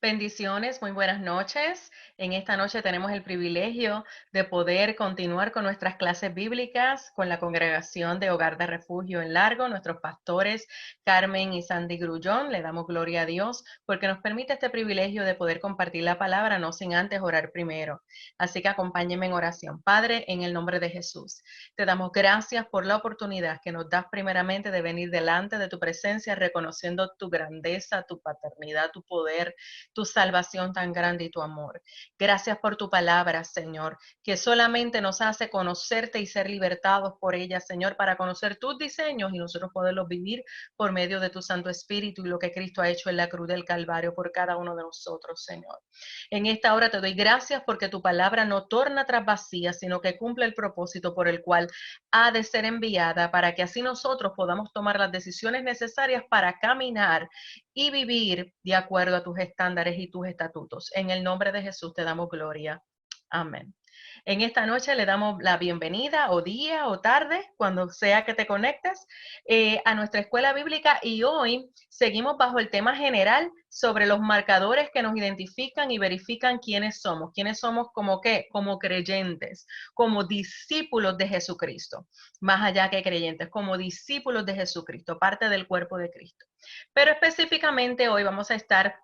Bendiciones, muy buenas noches. En esta noche tenemos el privilegio de poder continuar con nuestras clases bíblicas con la congregación de Hogar de Refugio en Largo, nuestros pastores Carmen y Sandy Grullón. Le damos gloria a Dios porque nos permite este privilegio de poder compartir la palabra, no sin antes orar primero. Así que acompáñenme en oración. Padre, en el nombre de Jesús, te damos gracias por la oportunidad que nos das primeramente de venir delante de tu presencia, reconociendo tu grandeza, tu paternidad, tu poder, tu salvación tan grande y tu amor. Gracias por tu palabra, Señor, que solamente nos hace conocerte y ser libertados por ella, Señor, para conocer tus diseños y nosotros poderlos vivir por medio de tu Santo Espíritu y lo que Cristo ha hecho en la cruz del Calvario por cada uno de nosotros, Señor. En esta hora te doy gracias porque tu palabra no torna tras vacía, sino que cumple el propósito por el cual ha de ser enviada para que así nosotros podamos tomar las decisiones necesarias para caminar y vivir de acuerdo a tus estándares y tus estatutos. En el nombre de Jesús te damos gloria. Amén. En esta noche le damos la bienvenida o día o tarde, cuando sea que te conectes, a nuestra escuela bíblica y hoy seguimos bajo el tema general sobre los marcadores que nos identifican y verifican quiénes somos como qué, como creyentes, como discípulos de Jesucristo, más allá que creyentes, como discípulos de Jesucristo, parte del cuerpo de Cristo. Pero específicamente hoy vamos a estar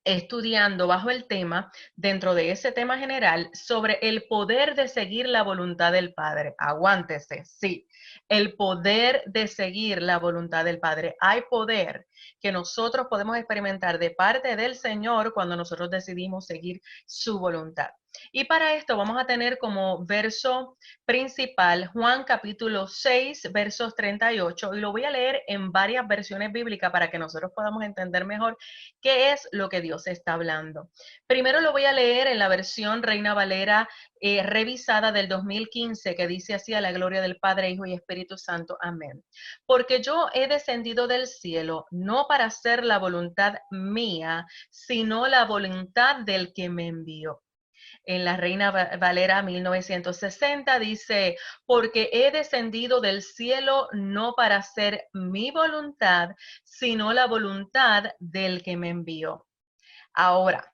estudiando bajo el tema, dentro de ese tema general, sobre el poder de seguir la voluntad del Padre. Aguántese, sí, el poder de seguir la voluntad del Padre. Hay poder que nosotros podemos experimentar de parte del Señor cuando nosotros decidimos seguir su voluntad. Y para esto vamos a tener como verso principal Juan capítulo 6, versos 38, y lo voy a leer en varias versiones bíblicas para que nosotros podamos entender mejor qué es lo que Dios está hablando. Primero lo voy a leer en la versión Reina Valera revisada del 2015, que dice así: a la gloria del Padre, Hijo y Espíritu Santo. Amén. Porque yo he descendido del cielo, no para hacer la voluntad mía, sino la voluntad del que me envió. En la Reina Valera 1960 dice: porque he descendido del cielo no para hacer mi voluntad, sino la voluntad del que me envió. Ahora,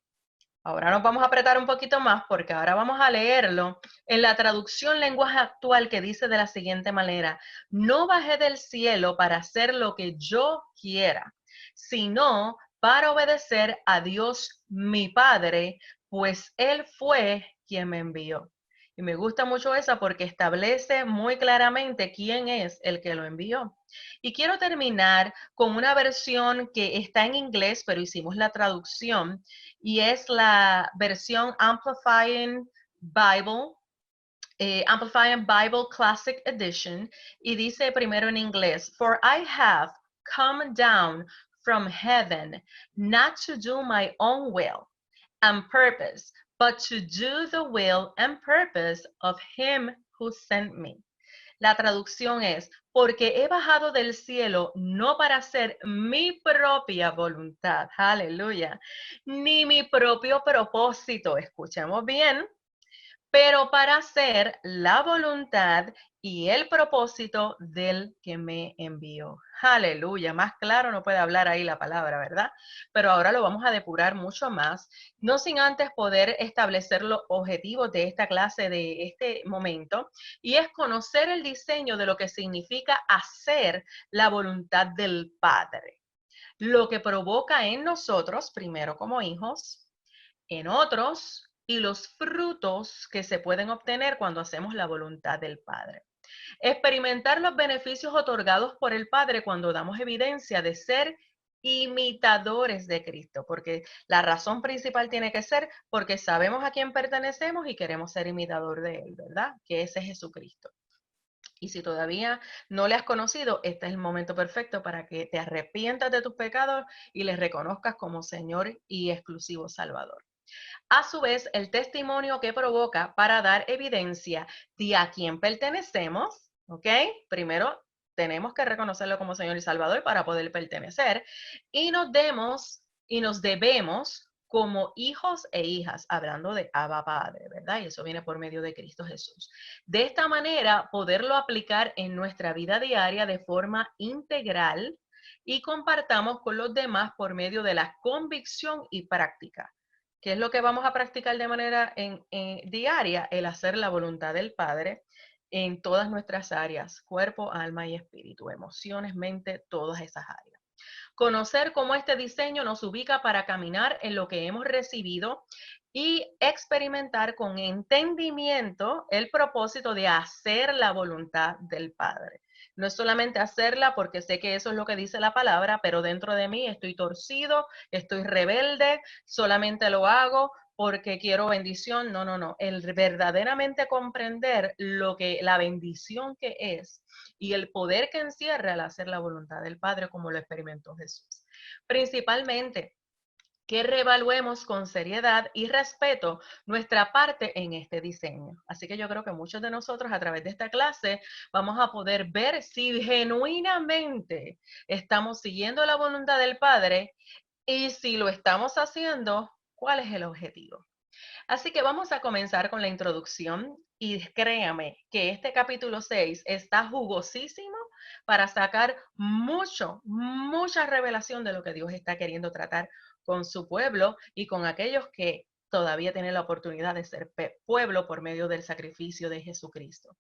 ahora nos vamos a apretar un poquito más porque ahora vamos a leerlo en la traducción lenguaje actual, que dice de la siguiente manera: no bajé del cielo para hacer lo que yo quiera, sino para obedecer a Dios mi Padre, pues Él fue quien me envió. Y me gusta mucho esa porque establece muy claramente quién es el que lo envió. Y quiero terminar con una versión que está en inglés, pero hicimos la traducción, y es la versión Amplifying Bible Classic Edition, y dice primero en inglés: For I have come down from heaven, not to do my own will and purpose, but to do the will and purpose of him who sent me. La traducción es: porque he bajado del cielo no para hacer mi propia voluntad, aleluya, ni mi propio propósito, escuchemos bien, pero para hacer la voluntad y el propósito del que me envió. Aleluya, más claro no puede hablar ahí la palabra, ¿verdad? Pero ahora lo vamos a depurar mucho más, no sin antes poder establecer los objetivos de esta clase, de este momento, y es conocer el diseño de lo que significa hacer la voluntad del Padre, lo que provoca en nosotros, primero como hijos, en otros, y los frutos que se pueden obtener cuando hacemos la voluntad del Padre. Experimentar los beneficios otorgados por el Padre cuando damos evidencia de ser imitadores de Cristo, porque la razón principal tiene que ser porque sabemos a quién pertenecemos y queremos ser imitador de Él, ¿verdad? Que ese es Jesucristo. Y si todavía no le has conocido, este es el momento perfecto para que te arrepientas de tus pecados y le reconozcas como Señor y exclusivo Salvador. A su vez, el testimonio que provoca para dar evidencia de a quién pertenecemos, ¿ok? Primero tenemos que reconocerlo como Señor y Salvador para poder pertenecer, y nos debemos como hijos e hijas, hablando de Abba Padre, ¿verdad? Y eso viene por medio de Cristo Jesús. De esta manera, poderlo aplicar en nuestra vida diaria de forma integral, y compartamos con los demás por medio de la convicción y práctica. ¿Qué es lo que vamos a practicar de manera diaria? El hacer la voluntad del Padre en todas nuestras áreas, cuerpo, alma y espíritu, emociones, mente, todas esas áreas. Conocer cómo este diseño nos ubica para caminar en lo que hemos recibido y experimentar con entendimiento el propósito de hacer la voluntad del Padre. No es solamente hacerla porque sé que eso es lo que dice la palabra, pero dentro de mí estoy torcido, estoy rebelde, solamente lo hago porque quiero bendición. No, no, no. El verdaderamente comprender lo que la bendición que es y el poder que encierra al hacer la voluntad del Padre como lo experimentó Jesús. Principalmente, que reevaluemos con seriedad y respeto nuestra parte en este diseño. Así que yo creo que muchos de nosotros a través de esta clase vamos a poder ver si genuinamente estamos siguiendo la voluntad del Padre y si lo estamos haciendo, ¿cuál es el objetivo? Así que vamos a comenzar con la introducción y créame que este capítulo 6 está jugosísimo para sacar mucha revelación de lo que Dios está queriendo tratar con su pueblo y con aquellos que todavía tienen la oportunidad de ser pueblo por medio del sacrificio de Jesucristo.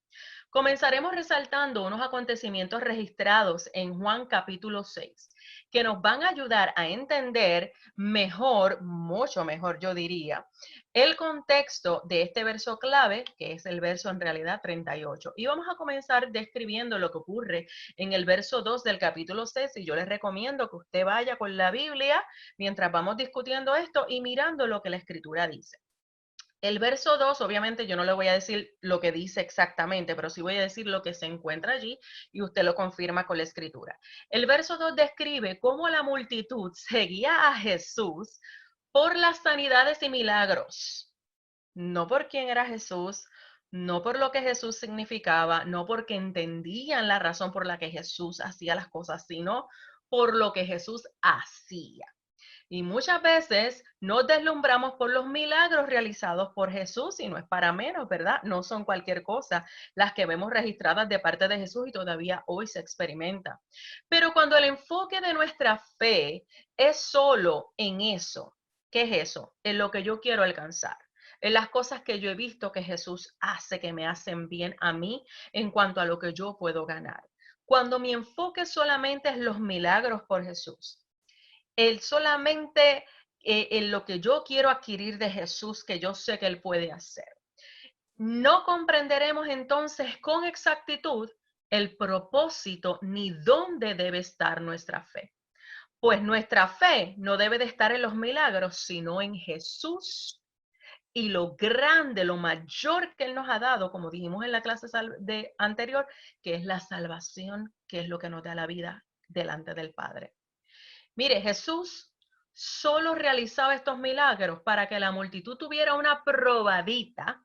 Comenzaremos resaltando unos acontecimientos registrados en Juan capítulo 6, que nos van a ayudar a entender mejor, mucho mejor yo diría, el contexto de este verso clave, que es el verso en realidad 38. Y vamos a comenzar describiendo lo que ocurre en el verso 2 del capítulo 6, y yo les recomiendo que usted vaya con la Biblia mientras vamos discutiendo esto y mirando lo que la Escritura dice. El verso 2, obviamente yo no le voy a decir lo que dice exactamente, pero sí voy a decir lo que se encuentra allí y usted lo confirma con la escritura. El verso 2 describe cómo la multitud seguía a Jesús por las sanidades y milagros, no por quién era Jesús, no por lo que Jesús significaba, no porque entendían la razón por la que Jesús hacía las cosas, sino por lo que Jesús hacía. Y muchas veces nos deslumbramos por los milagros realizados por Jesús y no es para menos, ¿verdad? No son cualquier cosa las que vemos registradas de parte de Jesús y todavía hoy se experimenta. Pero cuando el enfoque de nuestra fe es solo en eso, ¿qué es eso? En lo que yo quiero alcanzar. En las cosas que yo he visto que Jesús hace, que me hacen bien a mí en cuanto a lo que yo puedo ganar. Cuando mi enfoque solamente es los milagros por Jesús, el solamente en lo que yo quiero adquirir de Jesús, que yo sé que Él puede hacer. No comprenderemos entonces con exactitud el propósito ni dónde debe estar nuestra fe. Pues nuestra fe no debe de estar en los milagros, sino en Jesús y lo grande, lo mayor que Él nos ha dado, como dijimos en la clase anterior, que es la salvación, que es lo que nos da la vida delante del Padre. Mire, Jesús solo realizaba estos milagros para que la multitud tuviera una probadita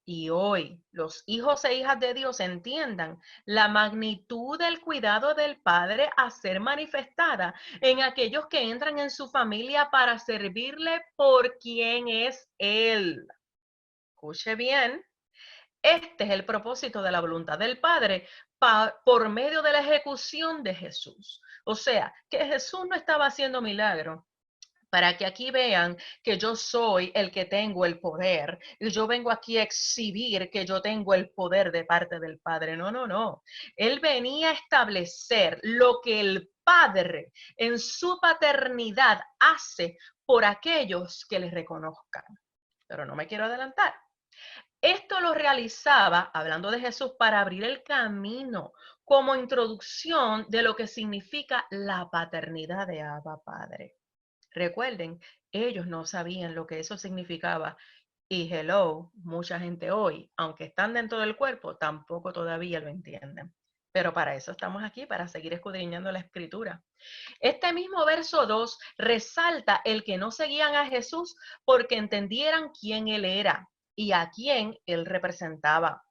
y hoy los hijos e hijas de Dios entiendan la magnitud del cuidado del Padre a ser manifestada en aquellos que entran en su familia para servirle por quien es Él. Escuche bien, este es el propósito de la voluntad del Padre por medio de la ejecución de Jesús. O sea, que Jesús no estaba haciendo milagros para que aquí vean que yo soy el que tengo el poder y yo vengo aquí a exhibir que yo tengo el poder de parte del Padre. No, no, no. Él venía a establecer lo que el Padre en su paternidad hace por aquellos que le reconozcan. Pero no me quiero adelantar. Esto lo realizaba, hablando de Jesús, para abrir el camino como introducción de lo que significa la paternidad de Abba Padre. Recuerden, ellos no sabían lo que eso significaba. Y hello, mucha gente hoy, aunque están dentro del cuerpo, tampoco todavía lo entienden. Pero para eso estamos aquí, para seguir escudriñando la escritura. Este mismo verso 2 resalta el que no seguían a Jesús porque entendieran quién Él era y a quién Él representaba.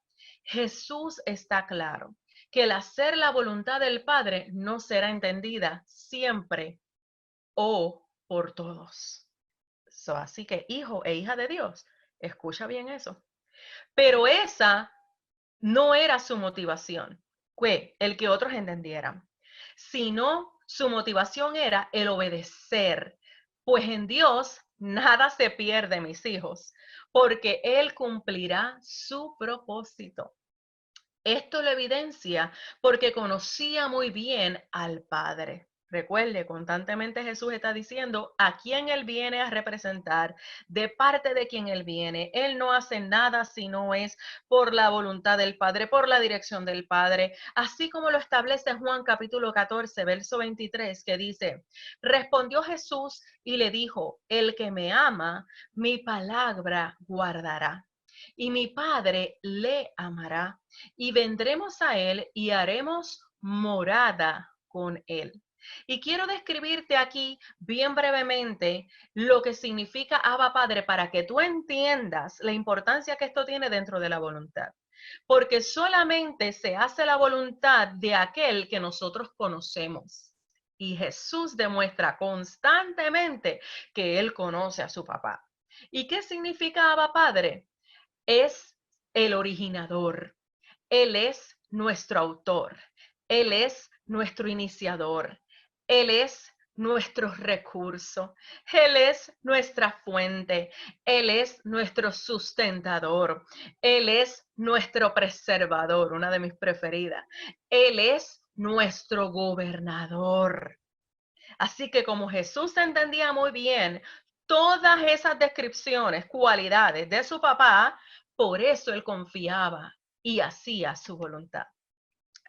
Jesús está claro que el hacer la voluntad del Padre no será entendida siempre o por todos. Así que hijo e hija de Dios, escucha bien eso. Pero esa no era su motivación, fue el que otros entendieran, sino su motivación era el obedecer, pues en Dios nada se pierde, mis hijos, porque Él cumplirá su propósito. Esto lo evidencia porque conocía muy bien al Padre. Recuerde, constantemente Jesús está diciendo a quién Él viene a representar, de parte de quién Él viene. Él no hace nada si no es por la voluntad del Padre, por la dirección del Padre, así como lo establece Juan capítulo 14, verso 23, que dice, respondió Jesús y le dijo, el que me ama, mi palabra guardará, y mi Padre le amará y vendremos a él y haremos morada con él. Y quiero describirte aquí bien brevemente lo que significa Abba Padre para que tú entiendas la importancia que esto tiene dentro de la voluntad. Porque solamente se hace la voluntad de aquel que nosotros conocemos. Y Jesús demuestra constantemente que él conoce a su papá. ¿Y qué significa Abba Padre? Es el originador. Él es nuestro autor, Él es nuestro iniciador, Él es nuestro recurso, Él es nuestra fuente, Él es nuestro sustentador, Él es nuestro preservador, una de mis preferidas, Él es nuestro gobernador. Así que como Jesús entendía muy bien todas esas descripciones, cualidades de su papá, por eso él confiaba y hacía su voluntad.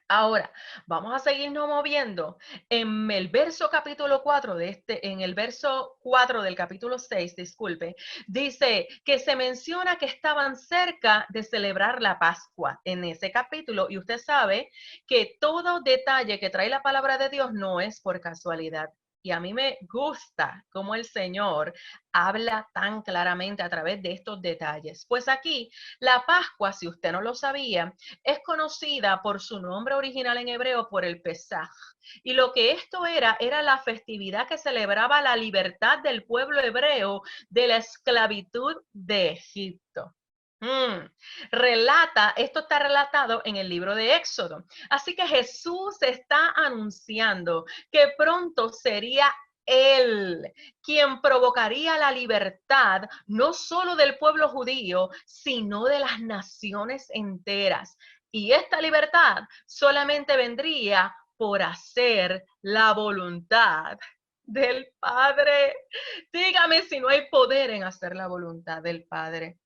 Ahora, vamos a seguirnos moviendo. En el verso capítulo 4 en el verso 4 del capítulo 6, disculpe, dice que se menciona que estaban cerca de celebrar la Pascua en ese capítulo y usted sabe que todo detalle que trae la palabra de Dios no es por casualidad. Y a mí me gusta cómo el Señor habla tan claramente a través de estos detalles. Pues aquí, la Pascua, si usted no lo sabía, es conocida por su nombre original en hebreo por el Pesaj. Y lo que esto era la festividad que celebraba la libertad del pueblo hebreo de la esclavitud de Egipto. Esto está relatado en el libro de Éxodo. Así que Jesús está anunciando que pronto sería él quien provocaría la libertad no solo del pueblo judío, sino de las naciones enteras. Y esta libertad solamente vendría por hacer la voluntad del Padre. Dígame si no hay poder en hacer la voluntad del Padre.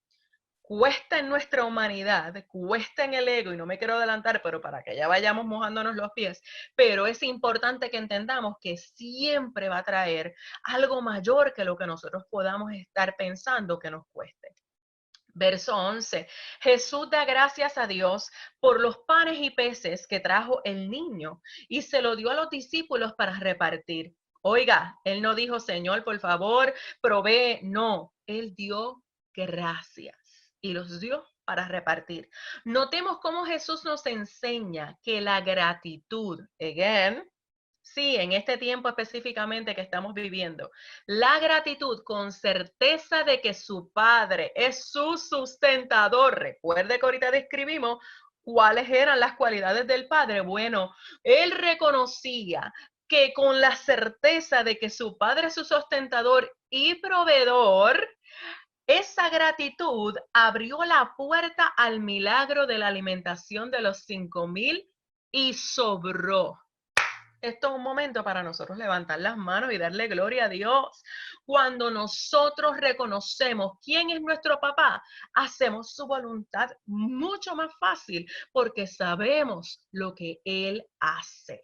Cuesta en nuestra humanidad, cuesta en el ego, y no me quiero adelantar, pero para que ya vayamos mojándonos los pies, pero es importante que entendamos que siempre va a traer algo mayor que lo que nosotros podamos estar pensando que nos cueste. Verso 11, Jesús da gracias a Dios por los panes y peces que trajo el niño y se lo dio a los discípulos para repartir. Oiga, él no dijo, Señor, por favor, provee. No, él dio gracias y los dio para repartir. Notemos cómo Jesús nos enseña que la gratitud, again, sí, en este tiempo específicamente que estamos viviendo, la gratitud con certeza de que su Padre es su sustentador. Recuerde que ahorita describimos cuáles eran las cualidades del Padre. Bueno, él reconocía que con la certeza de que su Padre es su sustentador y proveedor, esa gratitud abrió la puerta al milagro de la alimentación de los 5,000 y sobró. Esto es un momento para nosotros levantar las manos y darle gloria a Dios. Cuando nosotros reconocemos quién es nuestro papá, hacemos su voluntad mucho más fácil porque sabemos lo que Él hace.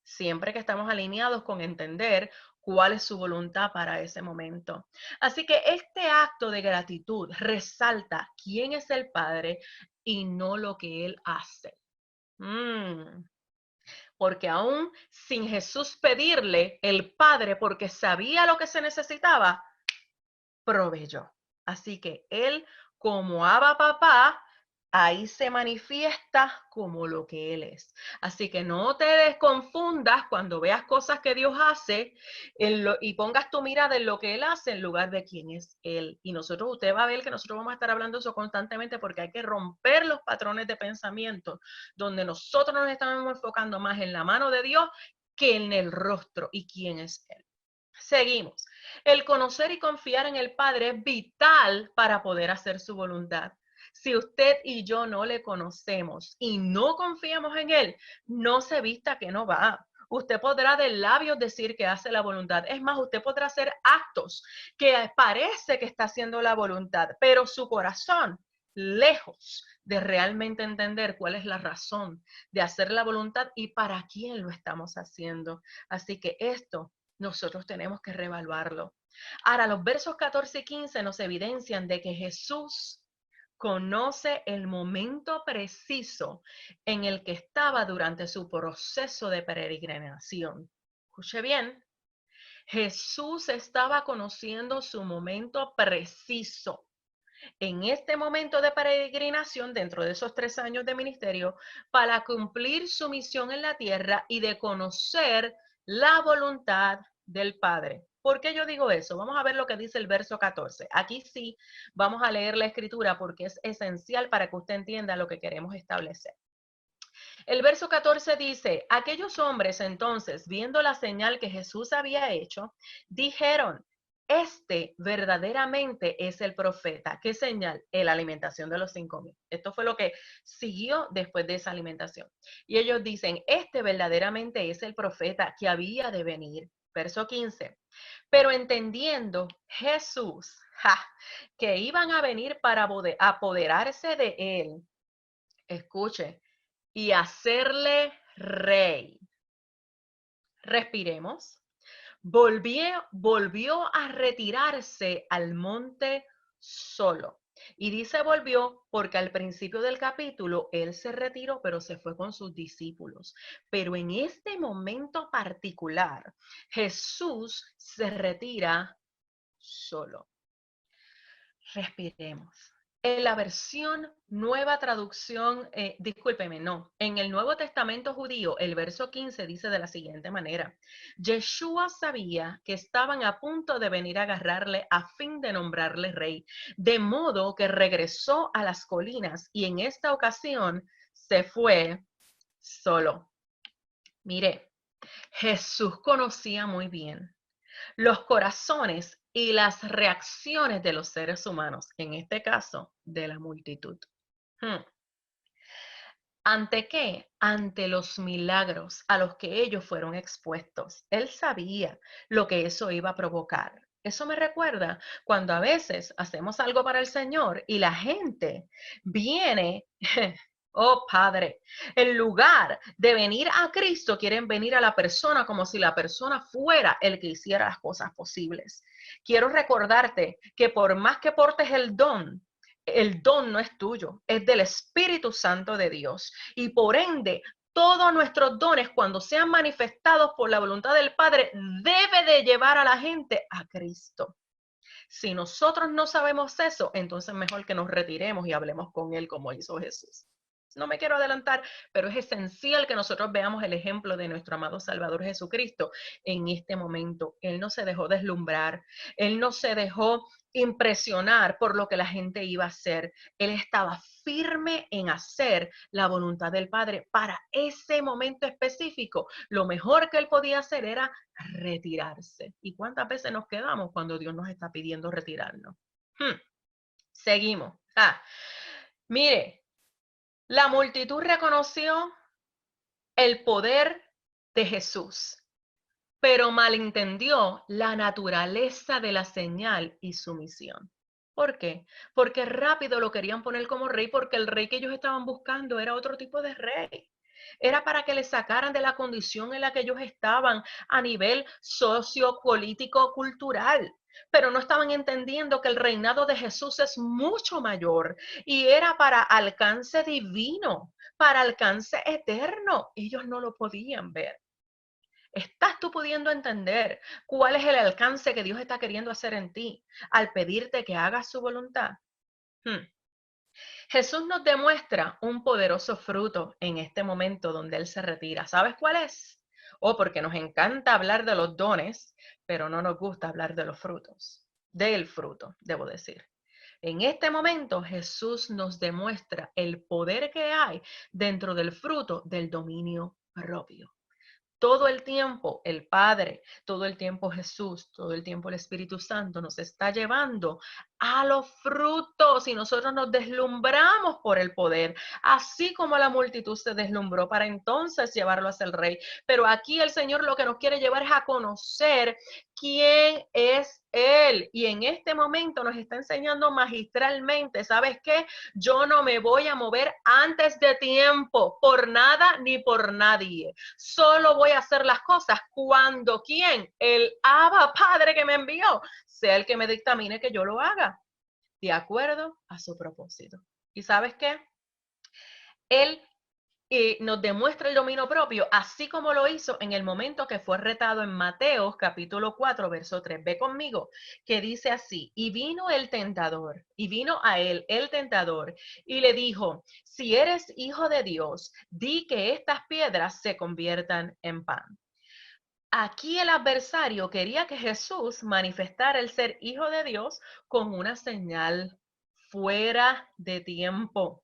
Siempre que estamos alineados con entender cuál es su voluntad para ese momento. Así que este acto de gratitud resalta quién es el Padre y no lo que Él hace. Porque aún sin Jesús pedirle, el Padre, porque sabía lo que se necesitaba, proveyó. Así que Él, como Abba Papá, ahí se manifiesta como lo que Él es. Así que no te desconfundas cuando veas cosas que Dios hace y pongas tu mirada en lo que Él hace en lugar de quién es Él. Y usted va a ver que nosotros vamos a estar hablando eso constantemente porque hay que romper los patrones de pensamiento donde nosotros nos estamos enfocando más en la mano de Dios que en el rostro y quién es Él. Seguimos. El conocer y confiar en el Padre es vital para poder hacer su voluntad. Si usted y yo no le conocemos y no confiamos en Él, no se vista que no va. Usted podrá de labios decir que hace la voluntad. Es más, usted podrá hacer actos que parece que está haciendo la voluntad, pero su corazón, lejos de realmente entender cuál es la razón de hacer la voluntad y para quién lo estamos haciendo. Así que esto nosotros tenemos que reevaluarlo. Ahora, los versos 14 y 15 nos evidencian de que Jesús conoce el momento preciso en el que estaba durante su proceso de peregrinación. Escuche bien, Jesús estaba conociendo su momento preciso. En este momento de peregrinación, dentro de esos 3 años de ministerio, para cumplir su misión en la tierra y de conocer la voluntad del Padre. ¿Por qué yo digo eso? Vamos a ver lo que dice el verso 14. Aquí sí vamos a leer la escritura porque es esencial para que usted entienda lo que queremos establecer. El verso 14 dice, aquellos hombres entonces, viendo la señal que Jesús había hecho, dijeron, este verdaderamente es el profeta. ¿Qué señal? La alimentación de los 5,000. Esto fue lo que siguió después de esa alimentación. Y ellos dicen, este verdaderamente es el profeta que había de venir. Verso 15. Pero entendiendo Jesús que iban a venir para apoderarse de él, escuche, y hacerle rey. Respiremos. Volvió a retirarse al monte solo. Y dice volvió porque al principio del capítulo él se retiró, pero se fue con sus discípulos. Pero en este momento particular, Jesús se retira solo. Respiremos. En la versión nueva traducción, discúlpeme, no, en el Nuevo Testamento judío, el verso 15 dice de la siguiente manera, Yeshua sabía que estaban a punto de venir a agarrarle a fin de nombrarle rey, de modo que regresó a las colinas y en esta ocasión se fue solo. Mire, Jesús conocía muy bien los corazones y las reacciones de los seres humanos, en este caso, de la multitud. ¿Ante qué? Ante los milagros a los que ellos fueron expuestos. Él sabía lo que eso iba a provocar. Eso me recuerda cuando a veces hacemos algo para el Señor y la gente viene, oh Padre, en lugar de venir a Cristo, quieren venir a la persona como si la persona fuera el que hiciera las cosas posibles. Quiero recordarte que por más que portes el don no es tuyo, es del Espíritu Santo de Dios. Y por ende, todos nuestros dones, cuando sean manifestados por la voluntad del Padre, debe de llevar a la gente a Cristo. Si nosotros no sabemos eso, entonces mejor que nos retiremos y hablemos con Él como hizo Jesús. No me quiero adelantar, pero es esencial que nosotros veamos el ejemplo de nuestro amado Salvador Jesucristo en este momento. Él no se dejó deslumbrar, Él no se dejó impresionar por lo que la gente iba a hacer. Él estaba firme en hacer la voluntad del Padre para ese momento específico. Lo mejor que Él podía hacer era retirarse. ¿Y cuántas veces nos quedamos cuando Dios nos está pidiendo retirarnos? Seguimos. Mire, la multitud reconoció el poder de Jesús, pero malentendió la naturaleza de la señal y su misión. ¿Por qué? Porque rápido lo querían poner como rey, porque el rey que ellos estaban buscando era otro tipo de rey. Era para que le sacaran de la condición en la que ellos estaban a nivel sociopolítico, cultural. Pero no estaban entendiendo que el reinado de Jesús es mucho mayor y era para alcance divino, para alcance eterno. Ellos no lo podían ver. ¿Estás tú pudiendo entender cuál es el alcance que Dios está queriendo hacer en ti al pedirte que hagas su voluntad? Jesús nos demuestra un poderoso fruto en este momento donde Él se retira. ¿Sabes cuál es? Porque nos encanta hablar de los dones, pero no nos gusta hablar de los frutos. Del fruto, debo decir. En este momento Jesús nos demuestra el poder que hay dentro del fruto del dominio propio. Todo el tiempo el Padre, todo el tiempo Jesús, todo el tiempo el Espíritu Santo nos está llevando a los frutos y nosotros nos deslumbramos por el poder, así como la multitud se deslumbró para entonces llevarlo hacia el rey. Pero aquí el Señor lo que nos quiere llevar es a conocer quién es Él. Y en este momento nos está enseñando magistralmente, ¿sabes qué? Yo no me voy a mover antes de tiempo, por nada ni por nadie. Solo voy a hacer las cosas cuando ¿quién? El Abba Padre que me envió sea el que me dictamine que yo lo haga, de acuerdo a su propósito. ¿Y sabes qué? Él nos demuestra el dominio propio, así como lo hizo en el momento que fue retado en Mateo capítulo 4, verso 3. Ve conmigo, que dice así: y vino el tentador, y vino a él el tentador, y le dijo: si eres hijo de Dios, di que estas piedras se conviertan en pan. Aquí el adversario quería que Jesús manifestara el ser hijo de Dios con una señal fuera de tiempo.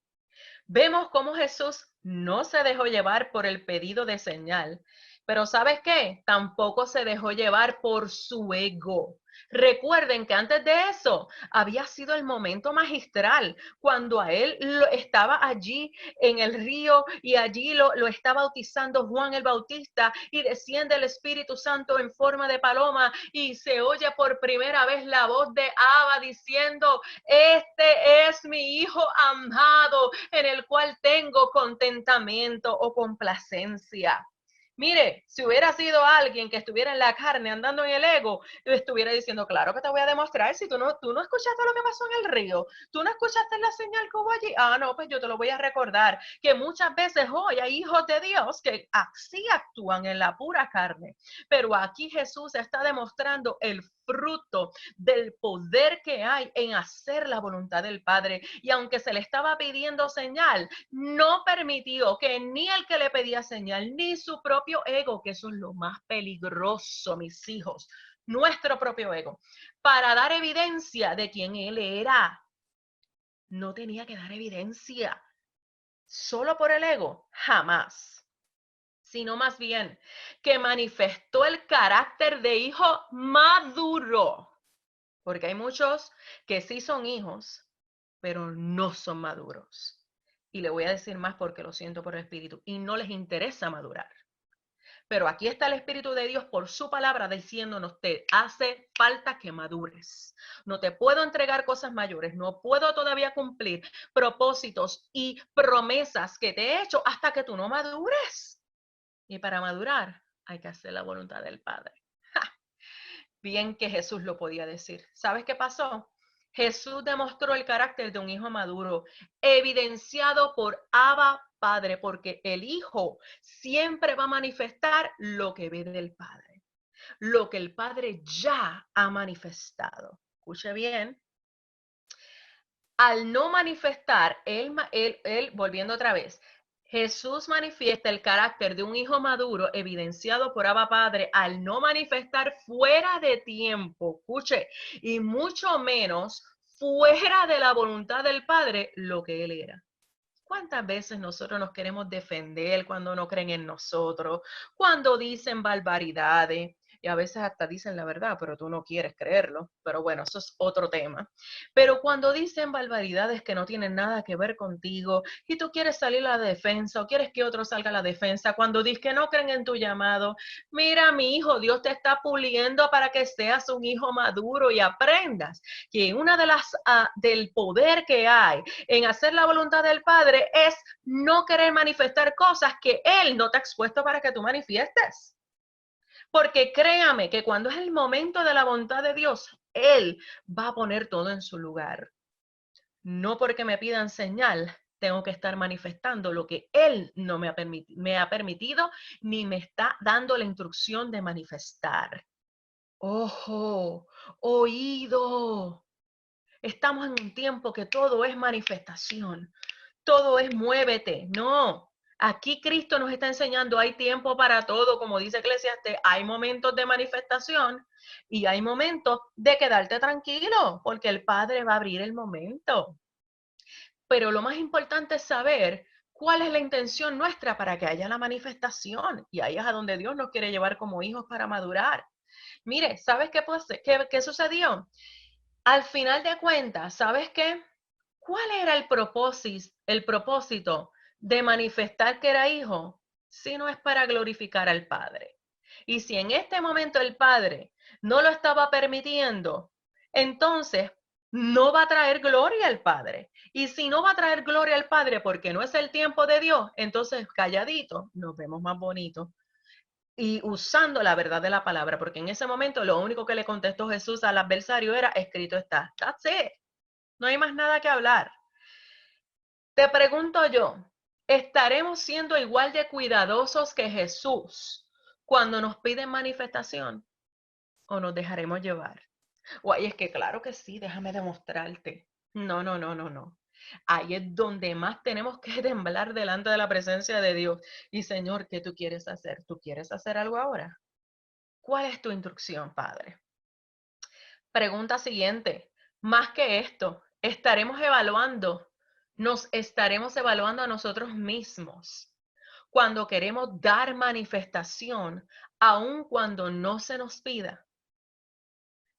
Vemos cómo Jesús no se dejó llevar por el pedido de señal, pero ¿sabes qué? Tampoco se dejó llevar por su ego. Recuerden que antes de eso había sido el momento magistral, cuando a él estaba allí en el río y allí lo está bautizando Juan el Bautista y desciende el Espíritu Santo en forma de paloma y se oye por primera vez la voz de Abba diciendo: este es mi hijo amado en el cual tengo contentamiento o complacencia. Mire, si hubiera sido alguien que estuviera en la carne andando en el ego, estuviera diciendo: claro que te voy a demostrar, si tú no escuchaste lo que pasó en el río, tú no escuchaste la señal que hubo allí, no, pues yo te lo voy a recordar, que muchas veces hoy hay hijos de Dios que así actúan en la pura carne, pero aquí Jesús está demostrando el fruto del poder que hay en hacer la voluntad del Padre. Y aunque se le estaba pidiendo señal, no permitió que ni el que le pedía señal, ni su propio ego, que eso es lo más peligroso, mis hijos, nuestro propio ego, para dar evidencia de quién él era. No tenía que dar evidencia. Solo por el ego, jamás. Sino más bien que manifestó el carácter de hijo maduro. Porque hay muchos que sí son hijos, pero no son maduros. Y le voy a decir más porque lo siento por el Espíritu. Y no les interesa madurar. Pero aquí está el Espíritu de Dios por su palabra diciéndonos: te hace falta que madures. No te puedo entregar cosas mayores. No puedo todavía cumplir propósitos y promesas que te he hecho hasta que tú no madures. Y para madurar hay que hacer la voluntad del Padre. ¡Ja! Bien que Jesús lo podía decir. ¿Sabes qué pasó? Jesús demostró el carácter de un hijo maduro, evidenciado por Abba Padre, porque el hijo siempre va a manifestar lo que ve del Padre, lo que el Padre ya ha manifestado. Escuche bien. Al no manifestar, volviendo otra vez, Jesús manifiesta el carácter de un hijo maduro evidenciado por Abba Padre al no manifestar fuera de tiempo, escuche, y mucho menos fuera de la voluntad del Padre lo que él era. ¿Cuántas veces nosotros nos queremos defender cuando no creen en nosotros, cuando dicen barbaridades? Y a veces hasta dicen la verdad, pero tú no quieres creerlo. Pero bueno, eso es otro tema. Pero cuando dicen barbaridades que no tienen nada que ver contigo y tú quieres salir a la defensa o quieres que otro salga a la defensa, cuando dices que no creen en tu llamado, mira, mi hijo, Dios te está puliendo para que seas un hijo maduro y aprendas que una de las del poder que hay en hacer la voluntad del Padre es no querer manifestar cosas que Él no te ha expuesto para que tú manifiestes. Porque créame que cuando es el momento de la voluntad de Dios, Él va a poner todo en su lugar. No porque me pidan señal, tengo que estar manifestando lo que Él no me ha permitido, ni me está dando la instrucción de manifestar. Ojo, oído. Estamos en un tiempo que todo es manifestación, todo es muévete. No, aquí Cristo nos está enseñando, hay tiempo para todo, como dice Eclesiastes, hay momentos de manifestación y hay momentos de quedarte tranquilo, porque el Padre va a abrir el momento. Pero lo más importante es saber ¿Cuál es la intención nuestra para que haya la manifestación? Y ahí es a donde Dios nos quiere llevar como hijos para madurar. Mire, ¿sabes qué sucedió? Al final de cuentas, ¿sabes qué? ¿Cuál era el propósito de manifestar que era hijo? Si no es para glorificar al Padre. Y si en este momento el Padre no lo estaba permitiendo, entonces no va a traer gloria al Padre. Y si no va a traer gloria al Padre porque no es el tiempo de Dios, entonces calladito nos vemos más bonitos y usando la verdad de la palabra, porque en ese momento lo único que le contestó Jesús al adversario era, escrito está. That's it. No hay más nada que hablar. Te pregunto yo, ¿estaremos siendo igual de cuidadosos que Jesús cuando nos piden manifestación o nos dejaremos llevar? O ahí es que claro que sí, déjame demostrarte. No, no, no, no, no. Ahí es donde más tenemos que temblar delante de la presencia de Dios. Y Señor, ¿qué tú quieres hacer? ¿Tú quieres hacer algo ahora? ¿Cuál es tu instrucción, Padre? Pregunta siguiente. Más que esto, nos estaremos evaluando a nosotros mismos cuando queremos dar manifestación, aun cuando no se nos pida.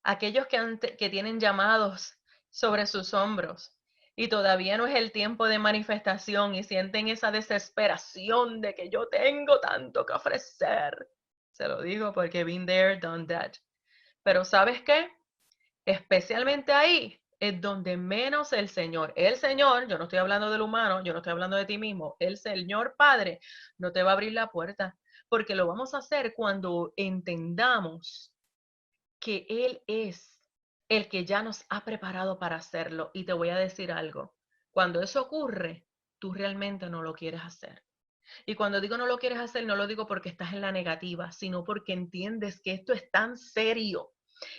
Aquellos que tienen llamados sobre sus hombros y todavía no es el tiempo de manifestación y sienten esa desesperación de que yo tengo tanto que ofrecer. Se lo digo porque been there, done that. Pero ¿sabes qué? Especialmente ahí es donde menos el Señor, yo no estoy hablando del humano, yo no estoy hablando de ti mismo, el Señor Padre no te va a abrir la puerta, porque lo vamos a hacer cuando entendamos que Él es el que ya nos ha preparado para hacerlo. Y te voy a decir algo, cuando eso ocurre, tú realmente no lo quieres hacer. Y cuando digo no lo quieres hacer, no lo digo porque estás en la negativa, sino porque entiendes que esto es tan serio,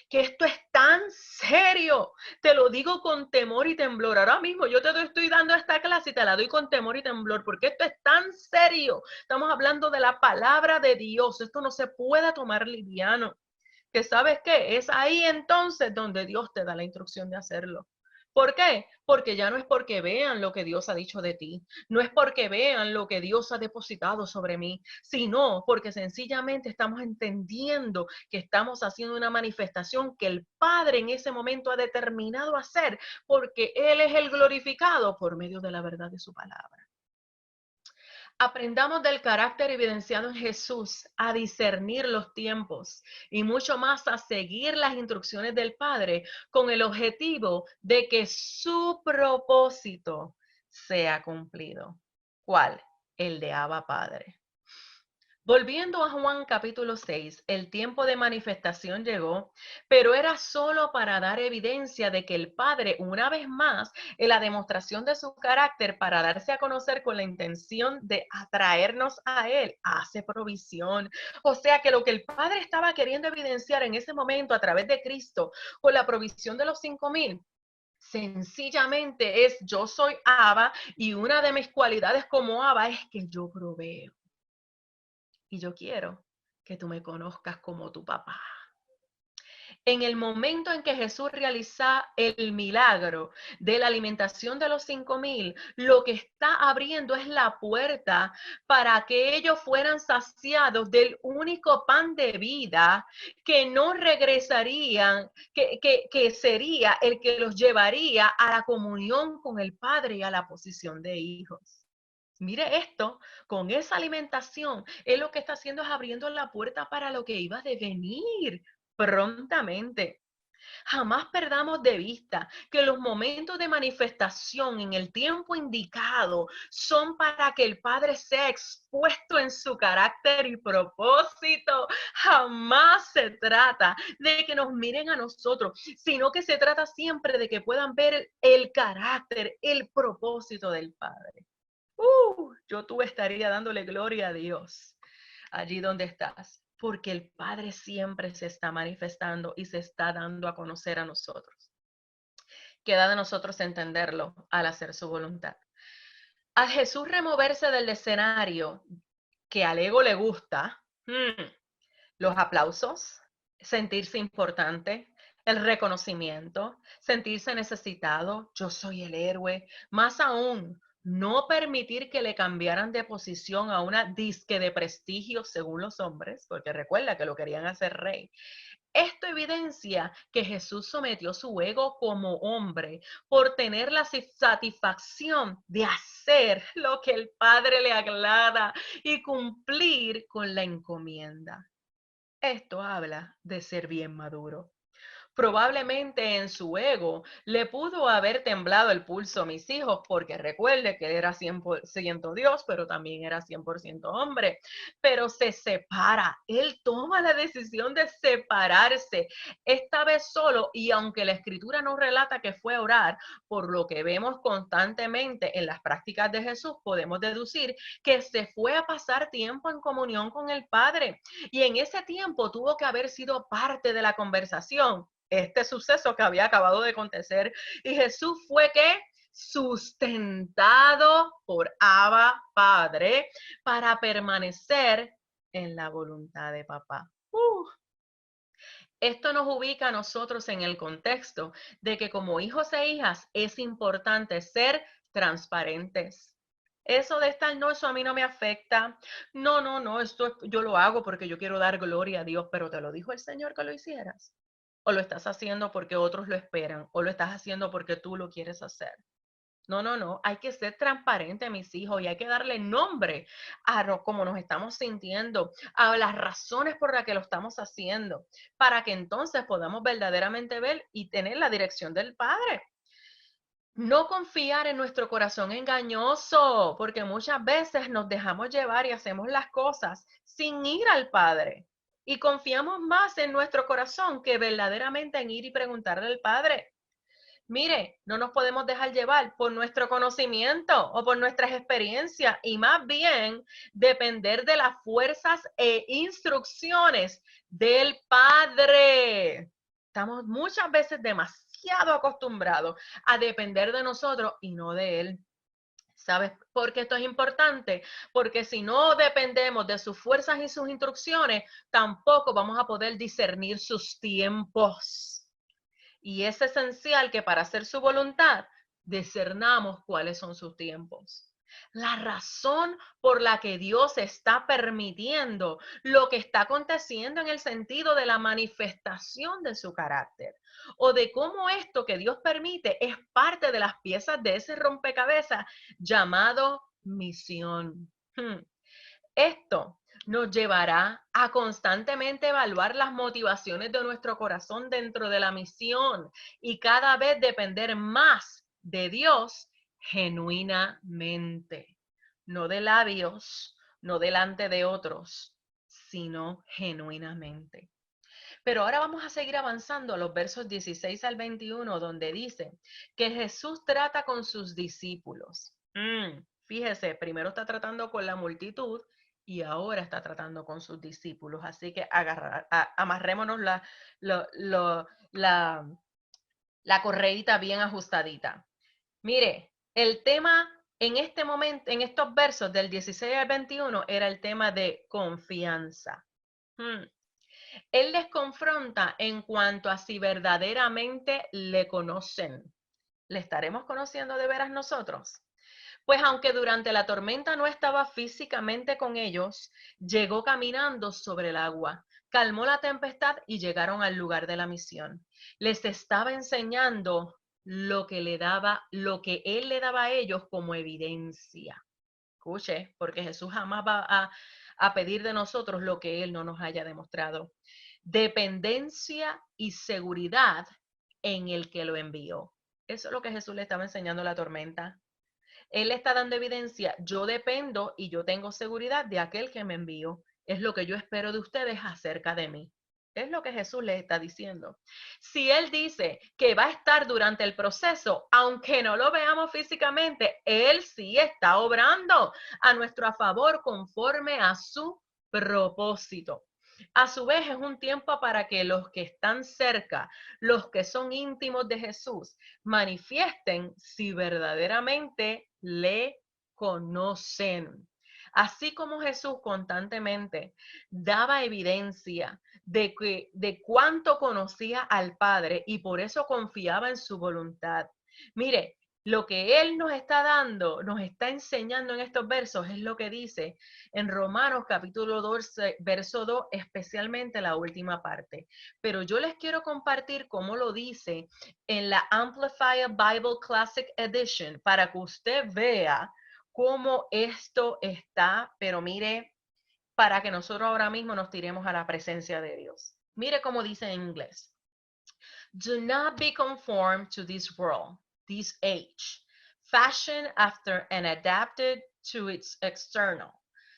que esto es tan serio. Te lo digo con temor y temblor. Ahora mismo yo te estoy dando esta clase y te la doy con temor y temblor, porque esto es tan serio. Estamos hablando de la palabra de Dios. Esto no se puede tomar liviano. Que sabes qué, es ahí entonces donde Dios te da la instrucción de hacerlo. ¿Por qué? Porque ya no es porque vean lo que Dios ha dicho de ti, no es porque vean lo que Dios ha depositado sobre mí, sino porque sencillamente estamos entendiendo que estamos haciendo una manifestación que el Padre en ese momento ha determinado hacer, porque Él es el glorificado por medio de la verdad de su palabra. Aprendamos del carácter evidenciado en Jesús a discernir los tiempos y mucho más a seguir las instrucciones del Padre con el objetivo de que su propósito sea cumplido. ¿Cuál? El de Abba Padre. Volviendo a Juan capítulo 6, el tiempo de manifestación llegó, pero era solo para dar evidencia de que el Padre, una vez más, en la demostración de su carácter para darse a conocer con la intención de atraernos a Él, hace provisión. O sea que lo que el Padre estaba queriendo evidenciar en ese momento a través de Cristo, con la provisión de los 5,000, sencillamente es yo soy Abba y una de mis cualidades como Abba es que yo proveo. Y yo quiero que tú me conozcas como tu papá. En el momento en que Jesús realiza el milagro de la alimentación de los 5,000, lo que está abriendo es la puerta para que ellos fueran saciados del único pan de vida que no regresarían, que sería el que los llevaría a la comunión con el Padre y a la posición de hijos. Mire esto, con esa alimentación, él lo que está haciendo es abriendo la puerta para lo que iba a devenir prontamente. Jamás perdamos de vista que los momentos de manifestación en el tiempo indicado son para que el Padre sea expuesto en su carácter y propósito. Jamás se trata de que nos miren a nosotros, sino que se trata siempre de que puedan ver el carácter, el propósito del Padre. Tú estaría dándole gloria a Dios allí donde estás, porque el Padre siempre se está manifestando y se está dando a conocer a nosotros. Queda de nosotros entenderlo al hacer su voluntad. Al Jesús removerse del escenario que al ego le gusta, los aplausos, sentirse importante, el reconocimiento, sentirse necesitado, yo soy el héroe, más aún no permitir que le cambiaran de posición a una disque de prestigio según los hombres, porque recuerda que lo querían hacer rey. Esto evidencia que Jesús sometió su ego como hombre por tener la satisfacción de hacer lo que el Padre le agrada y cumplir con la encomienda. Esto habla de ser bien maduro. Probablemente en su ego le pudo haber temblado el pulso a mis hijos, porque recuerde que él era 100% Dios, pero también era 100% hombre. Pero se separa, él toma la decisión de separarse, esta vez solo, y aunque la escritura no relata que fue a orar, por lo que vemos constantemente en las prácticas de Jesús, podemos deducir que se fue a pasar tiempo en comunión con el Padre. Y en ese tiempo tuvo que haber sido parte de la conversación este suceso que había acabado de acontecer. Y Jesús fue que sustentado por Abba Padre para permanecer en la voluntad de papá. Esto nos ubica a nosotros en el contexto de que como hijos e hijas es importante ser transparentes. Eso de estar, no, eso a mí no me afecta. No, no, no, esto yo lo hago porque yo quiero dar gloria a Dios, pero te lo dijo el Señor que lo hicieras. O lo estás haciendo porque otros lo esperan, o lo estás haciendo porque tú lo quieres hacer. No, no, no, hay que ser transparente, mis hijos, y hay que darle nombre a cómo nos estamos sintiendo, a las razones por las que lo estamos haciendo, para que entonces podamos verdaderamente ver y tener la dirección del Padre. No confiar en nuestro corazón engañoso, porque muchas veces nos dejamos llevar y hacemos las cosas sin ir al Padre. Y confiamos más en nuestro corazón que verdaderamente en ir y preguntarle al Padre. Mire, no nos podemos dejar llevar por nuestro conocimiento o por nuestras experiencias y más bien depender de las fuerzas e instrucciones del Padre. Estamos muchas veces demasiado acostumbrados a depender de nosotros y no de Él. ¿Sabes por qué esto es importante? Porque si no dependemos de sus fuerzas y sus instrucciones, tampoco vamos a poder discernir sus tiempos. Y es esencial que para hacer su voluntad discernamos cuáles son sus tiempos. La razón por la que Dios está permitiendo lo que está aconteciendo en el sentido de la manifestación de su carácter o de cómo esto que Dios permite es parte de las piezas de ese rompecabezas llamado misión. Esto nos llevará a constantemente evaluar las motivaciones de nuestro corazón dentro de la misión y cada vez depender más de Dios genuinamente, no de labios, no delante de otros, sino genuinamente. Pero ahora vamos a seguir avanzando a los versos 16 al 21, donde dice que Jesús trata con sus discípulos. Fíjese, primero está tratando con la multitud y ahora está tratando con sus discípulos. Así que amarrémonos la, la correíta bien ajustadita. Mire, el tema en este momento, en estos versos del 16 al 21, era el tema de confianza. Él les confronta en cuanto a si verdaderamente le conocen. ¿Le estaremos conociendo de veras nosotros? Pues aunque durante la tormenta no estaba físicamente con ellos, llegó caminando sobre el agua, calmó la tempestad y llegaron al lugar de la misión. Les estaba enseñando lo que él le daba a ellos como evidencia. Escuche, porque Jesús jamás va a pedir de nosotros lo que él no nos haya demostrado. Dependencia y seguridad en el que lo envió. Eso es lo que Jesús le estaba enseñando a la tormenta. Él le está dando evidencia, yo dependo y yo tengo seguridad de aquel que me envió. Es lo que yo espero de ustedes acerca de mí. Es lo que Jesús les está diciendo. Si Él dice que va a estar durante el proceso, aunque no lo veamos físicamente, Él sí está obrando a nuestro favor conforme a su propósito. A su vez es un tiempo para que los que están cerca, los que son íntimos de Jesús, manifiesten si verdaderamente le conocen. Así como Jesús constantemente daba evidencia de cuánto conocía al Padre y por eso confiaba en su voluntad. Mire, Lo que Él nos está dando, nos está enseñando en estos versos, es lo que dice en Romanos capítulo 12, verso 2, especialmente la última parte. Pero yo les quiero compartir cómo lo dice en la Amplified Bible Classic Edition, para que usted vea cómo esto está, pero mire, para que nosotros ahora mismo nos tiremos a la presencia de Dios. Mire cómo dice en inglés. Do not be conformed to this world, this age, fashioned after and adapted to its external,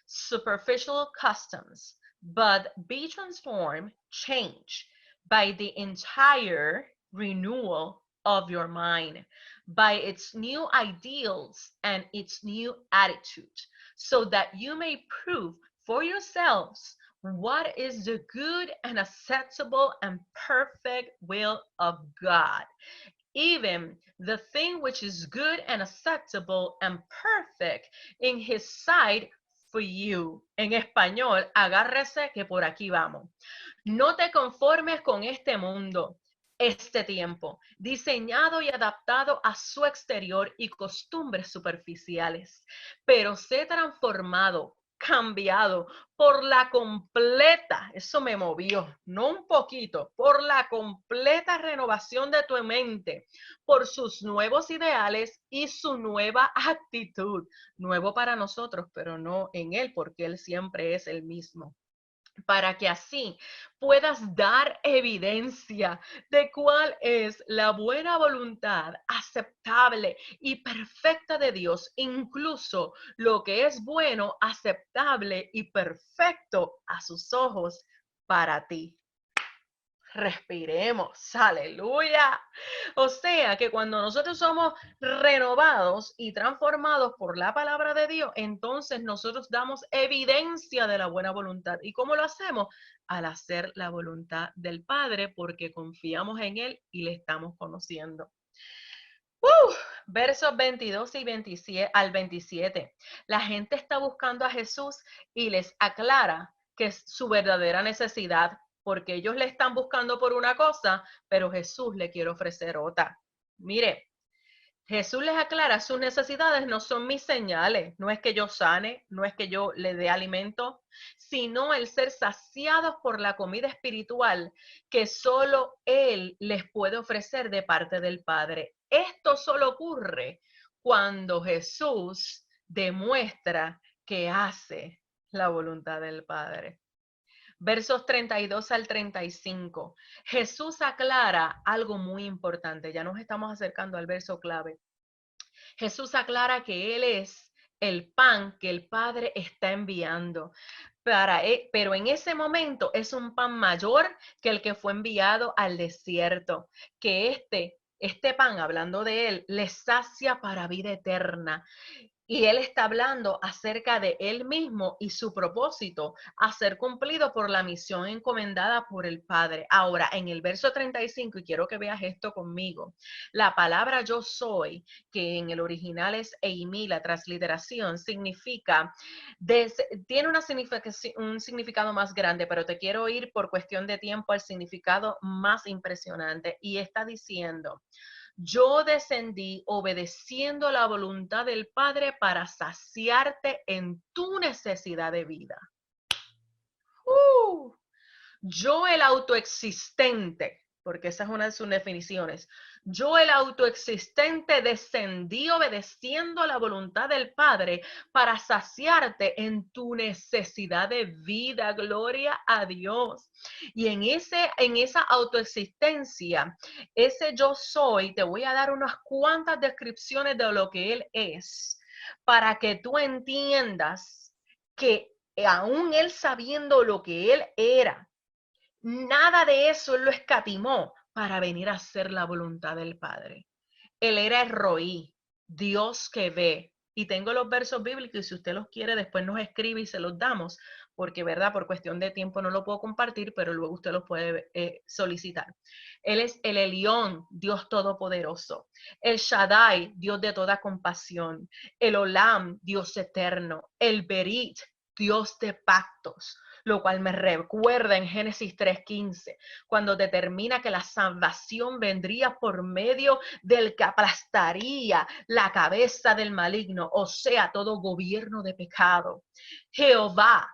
superficial customs, but be transformed, changed by the entire renewal of your mind, by its new ideals and its new attitude, so that you may prove for yourselves what is the good and acceptable and perfect will of God. Even the thing which is good and acceptable and perfect in his sight for you. En español, agárrese que por aquí vamos. No te conformes con este mundo, este tiempo, diseñado y adaptado a su exterior y costumbres superficiales, pero sé transformado, cambiado por la completa, eso me movió, no un poquito, por la completa renovación de tu mente, por sus nuevos ideales y su nueva actitud. Nuevo para nosotros, pero no en Él, porque Él siempre es el mismo, para que así puedas dar evidencia de cuál es la buena voluntad aceptable y perfecta de Dios, incluso lo que es bueno, aceptable y perfecto a sus ojos para ti. Respiremos, aleluya. O sea que cuando nosotros somos renovados y transformados por la palabra de Dios, entonces nosotros damos evidencia de la buena voluntad. ¿Y cómo lo hacemos? Al hacer la voluntad del Padre, porque confiamos en Él y le estamos conociendo. Versos 22 y 27 al 27. La gente está buscando a Jesús y les aclara que es su verdadera necesidad, porque ellos le están buscando por una cosa, pero Jesús le quiere ofrecer otra. Mire, Jesús les aclara, sus necesidades no son mis señales, no es que yo sane, no es que yo le dé alimento, sino el ser saciados por la comida espiritual que solo Él les puede ofrecer de parte del Padre. Esto solo ocurre cuando Jesús demuestra que hace la voluntad del Padre. Versos 32 al 35. Jesús aclara algo muy importante. Ya nos estamos acercando al verso clave. Jesús aclara que Él es el pan que el Padre está enviando. Pero en ese momento es un pan mayor que el que fue enviado al desierto, que este pan, hablando de Él, les sacia para vida eterna. Y Él está hablando acerca de Él mismo y su propósito a ser cumplido por la misión encomendada por el Padre. Ahora, en el verso 35, y quiero que veas esto conmigo, la palabra yo soy, que en el original es Eimi, la transliteración, significa, tiene un significado más grande, pero te quiero ir por cuestión de tiempo al significado más impresionante. Y está diciendo: yo descendí obedeciendo la voluntad del Padre para saciarte en tu necesidad de vida. Yo, el autoexistente, porque esa es una de sus definiciones, yo, el autoexistente, descendí obedeciendo la voluntad del Padre para saciarte en tu necesidad de vida. Gloria a Dios. Y en esa autoexistencia, ese yo soy, te voy a dar unas cuantas descripciones de lo que Él es, para que tú entiendas que aún Él sabiendo lo que Él era, nada de eso Él lo escatimó para venir a hacer la voluntad del Padre. Él era el Roí, Dios que ve. Y tengo los versos bíblicos y si usted los quiere, después nos escribe y se los damos, porque, verdad, por cuestión de tiempo no lo puedo compartir, pero luego usted los puede solicitar. Él es el Elión, Dios todopoderoso. El Shaddai, Dios de toda compasión. El Olam, Dios eterno. El Berit, Dios de pactos. lo cual me recuerda en Génesis 3:15, cuando determina que la salvación vendría por medio del que aplastaría la cabeza del maligno, o sea, todo gobierno de pecado. Jehová,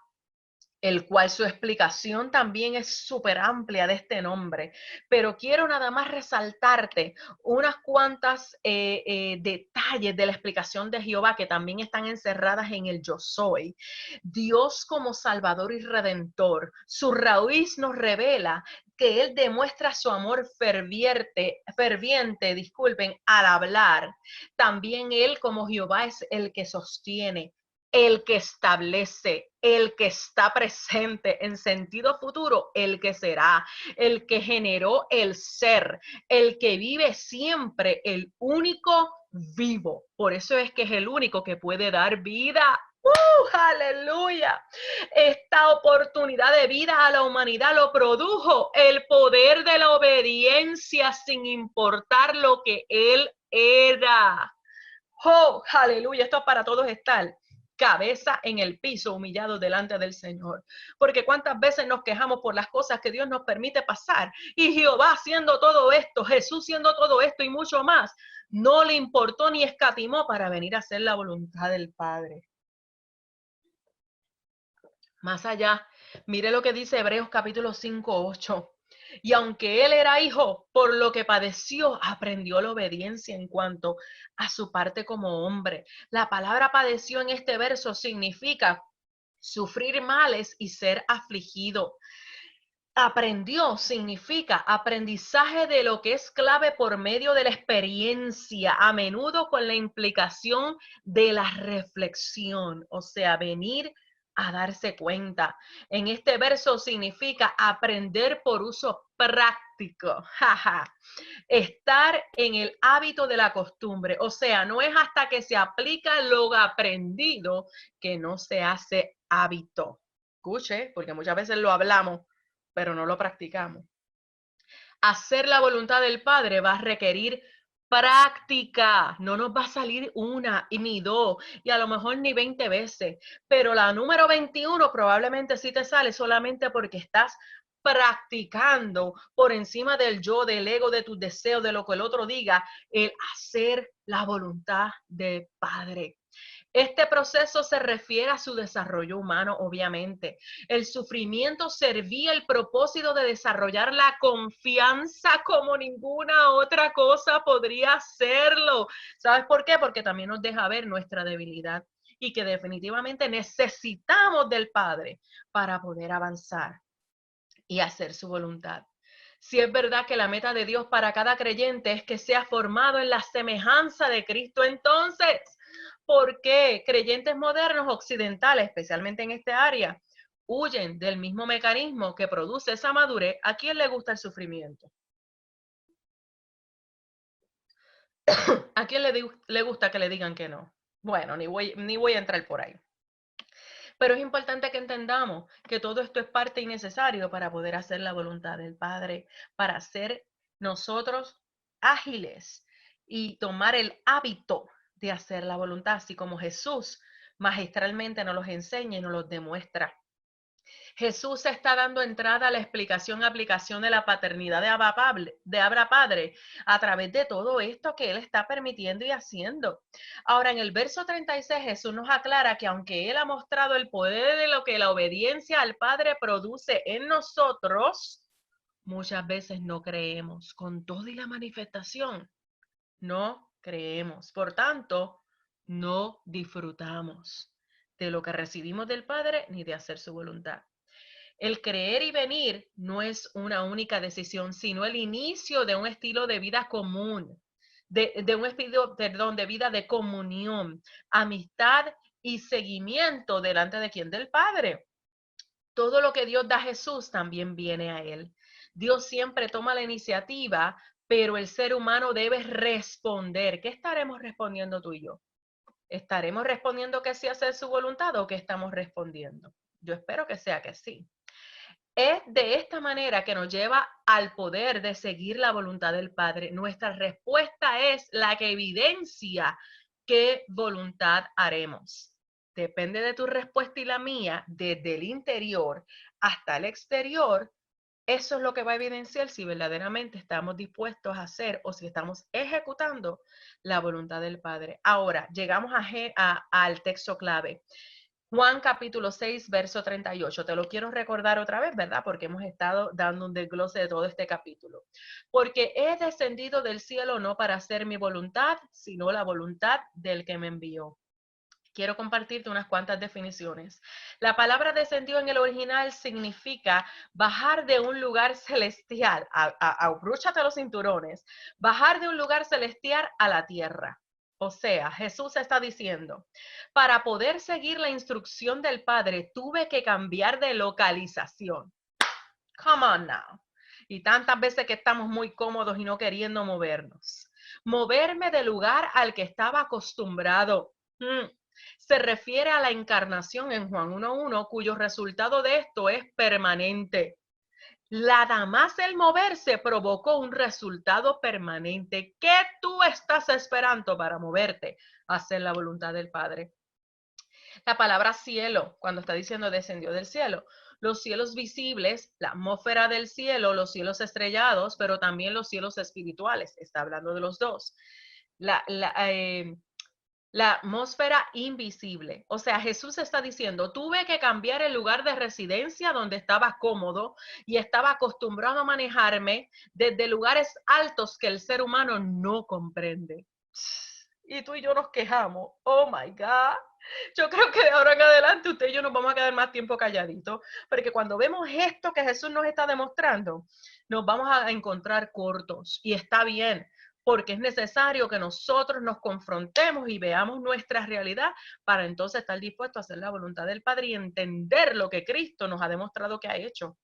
el cual su explicación también es súper amplia de este nombre, pero quiero nada más resaltarte unas cuantas detalles de la explicación de Jehová que también están encerradas en el yo soy. Dios como Salvador y Redentor, su raíz nos revela que Él demuestra su amor ferviente, disculpen, al hablar. También Él como Jehová es el que sostiene, el que establece, el que está presente en sentido futuro, el que será, el que generó el ser, el que vive siempre, el único vivo. Por eso es que es el único que puede dar vida. ¡Aleluya! Esta oportunidad de vida a la humanidad lo produjo el poder de la obediencia sin importar lo que él era. ¡Oh, aleluya! Esto es para todos estar cabeza en el piso, humillado delante del Señor. Porque cuántas veces nos quejamos por las cosas que Dios nos permite pasar. Y Jehová haciendo todo esto, Jesús haciendo todo esto y mucho más, no le importó ni escatimó para venir a hacer la voluntad del Padre. Más allá, mire lo que dice Hebreos capítulo 5:8. Y aunque él era hijo, por lo que padeció, aprendió la obediencia en cuanto a su parte como hombre. La palabra padeció en este verso significa sufrir males y ser afligido. Aprendió significa aprendizaje de lo que es clave por medio de la experiencia, a menudo con la implicación de la reflexión, o sea, venir a darse cuenta. En este verso significa aprender por uso práctico, estar en el hábito de la costumbre, o sea, no es hasta que se aplica lo aprendido que no se hace hábito. Escuche, porque muchas veces lo hablamos, pero no lo practicamos. Hacer la voluntad del Padre va a requerir práctica, no nos va a salir una y ni dos y a lo mejor ni 20 veces, pero la número 21 probablemente sí te sale solamente porque estás practicando por encima del yo, del ego, de tus deseos, de lo que el otro diga, el hacer la voluntad del Padre. Este proceso se refiere a su desarrollo humano, obviamente. El sufrimiento servía el propósito de desarrollar la confianza como ninguna otra cosa podría hacerlo. ¿Sabes por qué? Porque también nos deja ver nuestra debilidad y que definitivamente necesitamos del Padre para poder avanzar y hacer su voluntad. Si es verdad que la meta de Dios para cada creyente es que sea formado en la semejanza de Cristo, entonces, ¿por qué creyentes modernos occidentales, especialmente en esta área, huyen del mismo mecanismo que produce esa madurez? ¿A quién le gusta el sufrimiento? ¿A quién le gusta que le digan que no? Bueno, ni voy a entrar por ahí. Pero es importante que entendamos que todo esto es parte y necesario para poder hacer la voluntad del Padre, para ser nosotros ágiles y tomar el hábito de hacer la voluntad, así como Jesús magistralmente nos los enseña y nos los demuestra. Jesús está dando entrada a la explicación, aplicación de la paternidad de Abba Padre a través de todo esto que Él está permitiendo y haciendo. Ahora, en el verso 36, Jesús nos aclara que aunque Él ha mostrado el poder de lo que la obediencia al Padre produce en nosotros, muchas veces no creemos. Con toda y la manifestación, no creemos. Por tanto, no disfrutamos de lo que recibimos del Padre ni de hacer su voluntad. El creer y venir no es una única decisión, sino el inicio de un estilo de vida común, de un estilo, perdón, de vida de comunión, amistad y seguimiento delante de quién, del Padre. Todo lo que Dios da a Jesús también viene a Él. Dios siempre toma la iniciativa, pero el ser humano debe responder. ¿Qué estaremos respondiendo tú y yo? ¿Estaremos respondiendo que sí hacer su voluntad o qué estamos respondiendo? Yo espero que sea que sí. Es de esta manera que nos lleva al poder de seguir la voluntad del Padre. Nuestra respuesta es la que evidencia qué voluntad haremos. depende de tu respuesta y la mía, desde el interior hasta el exterior, eso es lo que va a evidenciar si verdaderamente estamos dispuestos a hacer o si estamos ejecutando la voluntad del Padre. Ahora, llegamos al texto clave. Juan capítulo 6, verso 38. Te lo quiero recordar otra vez, ¿verdad? Porque hemos estado dando un desglose de todo este capítulo. Porque he descendido del cielo no para hacer mi voluntad, sino la voluntad del que me envió. Quiero compartirte unas cuantas definiciones. La palabra descendió en el original significa bajar de un lugar celestial, abrúchate los cinturones, bajar de un lugar celestial a la tierra. O sea, Jesús está diciendo, para poder seguir la instrucción del Padre, tuve que cambiar de localización. Come on now. Y tantas veces que estamos muy cómodos y no queriendo movernos. Moverme del lugar al que estaba acostumbrado. Se refiere a la encarnación en Juan 1.1, cuyo resultado de esto es permanente. Nada más el moverse provocó un resultado permanente. ¿Qué tú estás esperando para moverte a hacer la voluntad del Padre? La palabra cielo, cuando está diciendo descendió del cielo, los cielos visibles, la atmósfera del cielo, los cielos estrellados, pero también los cielos espirituales, está hablando de los dos. La atmósfera invisible. O sea, Jesús está diciendo, tuve que cambiar el lugar de residencia donde estaba cómodo y estaba acostumbrado a manejarme desde lugares altos que el ser humano no comprende. Y tú y yo nos quejamos. Oh my God. Yo creo que de ahora en adelante usted y yo nos vamos a quedar más tiempo calladitos, porque cuando vemos esto que Jesús nos está demostrando, nos vamos a encontrar cortos. Y está bien, porque es necesario que nosotros nos confrontemos y veamos nuestra realidad para entonces estar dispuestos a hacer la voluntad del Padre y entender lo que Cristo nos ha demostrado que ha hecho,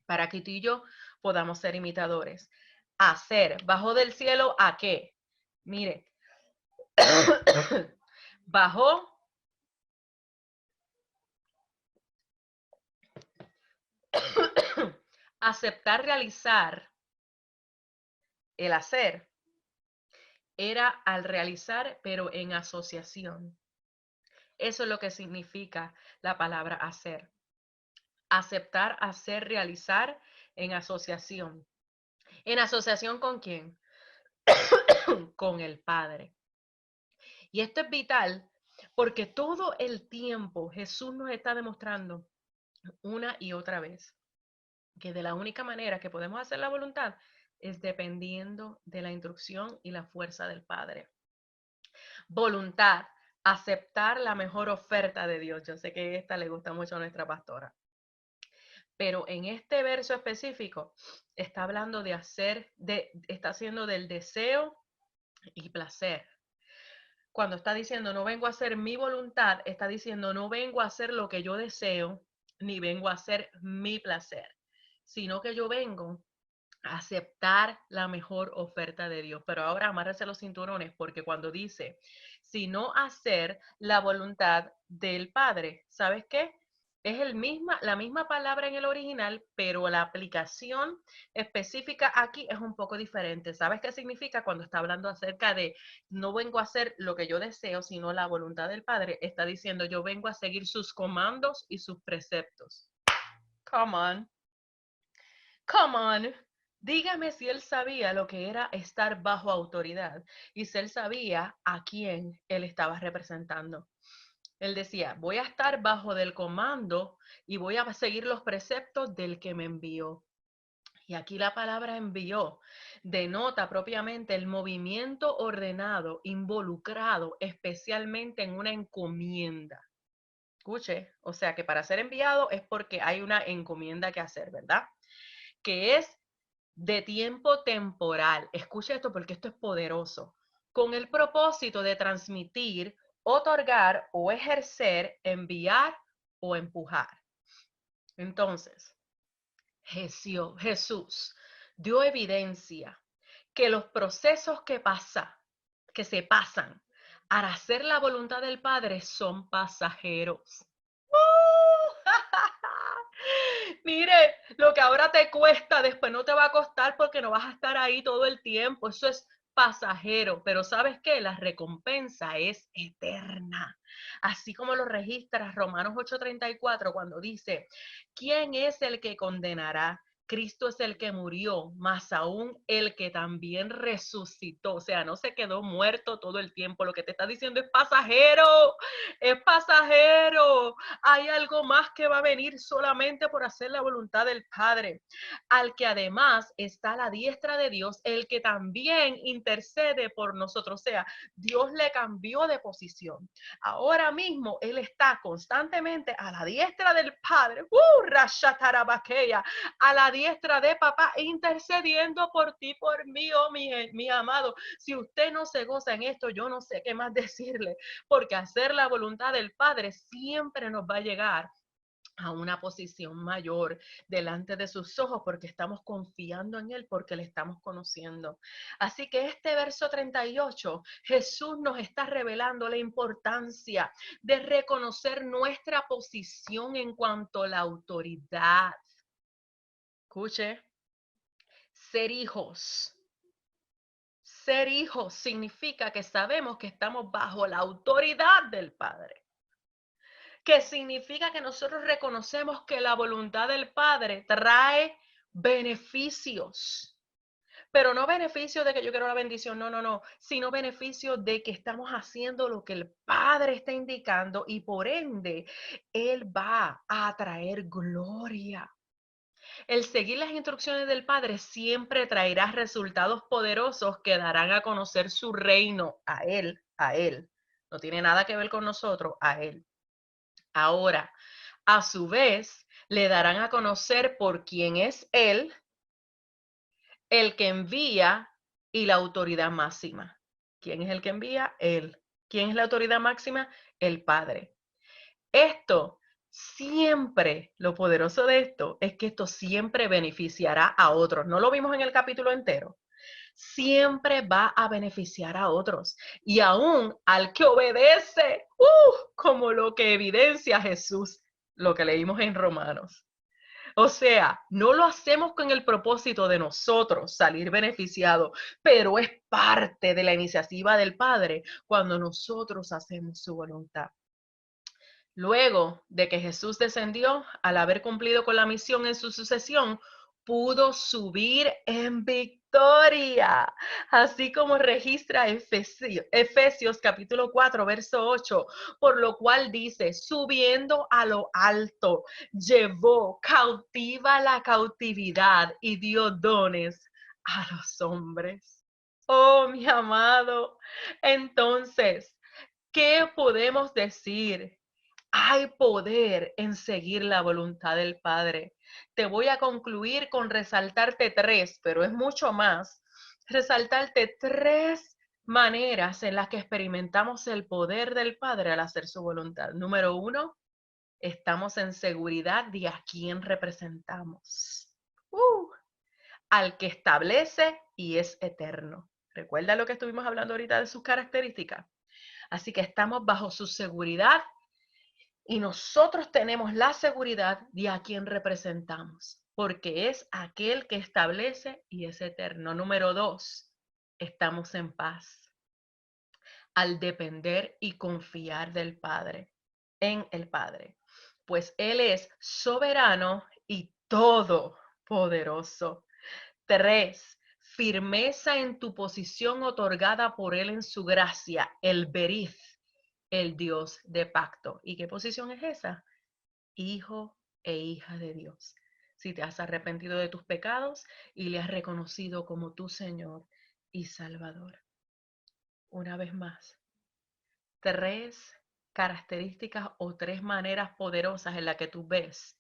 para que tú y yo podamos ser imitadores. Hacer, bajó del cielo ¿a qué? Mire, bajó aceptar realizar el hacer era al realizar, pero en asociación. Eso es lo que significa la palabra hacer. Aceptar, hacer, realizar en asociación. ¿En asociación con quién? Con el Padre. Y esto es vital porque todo el tiempo Jesús nos está demostrando una y otra vez que de la única manera que podemos hacer la voluntad es dependiendo de la instrucción y la fuerza del Padre. Voluntad, aceptar la mejor oferta de Dios. Yo sé que esta le gusta mucho a nuestra pastora. Pero en este verso específico está hablando de hacer, está haciendo del deseo y placer. Cuando está diciendo no vengo a hacer mi voluntad, está diciendo no vengo a hacer lo que yo deseo, ni vengo a hacer mi placer, sino que yo vengo a aceptar la mejor oferta de Dios. Pero ahora amárrese los cinturones, porque cuando dice, sino hacer la voluntad del Padre, ¿sabes qué? Es la misma palabra en el original, pero la aplicación específica aquí es un poco diferente. ¿Sabes qué significa cuando está hablando acerca de no vengo a hacer lo que yo deseo, sino la voluntad del Padre? Está diciendo yo vengo a seguir sus comandos y sus preceptos. Come on. Come on. Dígame si él sabía lo que era estar bajo autoridad y si él sabía a quién él estaba representando. Él decía, voy a estar bajo del comando y voy a seguir los preceptos del que me envió. Y aquí la palabra envió denota propiamente el movimiento ordenado, involucrado especialmente en una encomienda. Escuche, o sea que para ser enviado es porque hay una encomienda que hacer, ¿verdad? Que es de tiempo temporal. Escuche esto porque esto es poderoso. Con el propósito de transmitir, otorgar o ejercer, enviar o empujar. Entonces, Jesús dio evidencia que los procesos que se pasan para hacer la voluntad del Padre son pasajeros. Mire, lo que ahora te cuesta, después no te va a costar porque no vas a estar ahí todo el tiempo. Eso es pasajero, pero ¿sabes qué? La recompensa es eterna. Así como lo registra Romanos 8:34 cuando dice, ¿quién es el que condenará? Cristo es el que murió, más aún el que también resucitó. O sea, no se quedó muerto todo el tiempo. Lo que te está diciendo es pasajero, es pasajero. Hay algo más que va a venir solamente por hacer la voluntad del Padre, al que además está a la diestra de Dios, el que también intercede por nosotros. O sea, Dios le cambió de posición. Ahora mismo Él está constantemente a la diestra del Padre. Rashatarabakeya, a la diestra de papá, intercediendo por ti, por mí, oh mi amado. Si usted no se goza en esto, yo no sé qué más decirle, porque hacer la voluntad del Padre siempre nos va a llegar a una posición mayor delante de sus ojos, porque estamos confiando en Él, porque le estamos conociendo. Así que este verso 38, Jesús nos está revelando la importancia de reconocer nuestra posición en cuanto a la autoridad. Escuche, ser hijos. Ser hijos significa que sabemos que estamos bajo la autoridad del Padre. Que significa que nosotros reconocemos que la voluntad del Padre trae beneficios. Pero no beneficios de que yo quiero la bendición, no, sino beneficios de que estamos haciendo lo que el Padre está indicando y por ende Él va a traer gloria. El seguir las instrucciones del Padre siempre traerá resultados poderosos que darán a conocer su reino a Él, a Él. No tiene nada que ver con nosotros, a Él. Ahora, a su vez, le darán a conocer por quién es Él, el que envía y la autoridad máxima. ¿Quién es el que envía? Él. ¿Quién es la autoridad máxima? El Padre. Esto siempre, lo poderoso de esto es que esto siempre beneficiará a otros. No lo vimos en el capítulo entero. Siempre va a beneficiar a otros y aún al que obedece, como lo que evidencia Jesús, lo que leímos en Romanos. O sea, no lo hacemos con el propósito de nosotros salir beneficiados, pero es parte de la iniciativa del Padre cuando nosotros hacemos su voluntad. Luego de que Jesús descendió, al haber cumplido con la misión en su sucesión, pudo subir en victoria, así como registra Efesios capítulo 4, verso 8, por lo cual dice, subiendo a lo alto, llevó cautiva la cautividad y dio dones a los hombres. Oh, mi amado, entonces, ¿qué podemos decir? Hay poder en seguir la voluntad del Padre. Te voy a concluir con resaltarte tres, pero es mucho más. Resaltarte tres maneras en las que experimentamos el poder del Padre al hacer su voluntad. Número uno, estamos en seguridad de a quién representamos. Al que establece y es eterno. ¿Recuerda lo que estuvimos hablando ahorita de sus características? Así que estamos bajo su seguridad y nosotros tenemos la seguridad de a quién representamos, porque es aquel que establece y es eterno. Número dos, estamos en paz al depender y confiar del Padre, en el Padre, pues Él es soberano y todopoderoso. Tres, firmeza en tu posición otorgada por Él en su gracia, el Berith, el Dios de pacto. ¿Y qué posición es esa? Hijo e hija de Dios. Si te has arrepentido de tus pecados y le has reconocido como tu Señor y Salvador. Una vez más, tres características o tres maneras poderosas en las que tú ves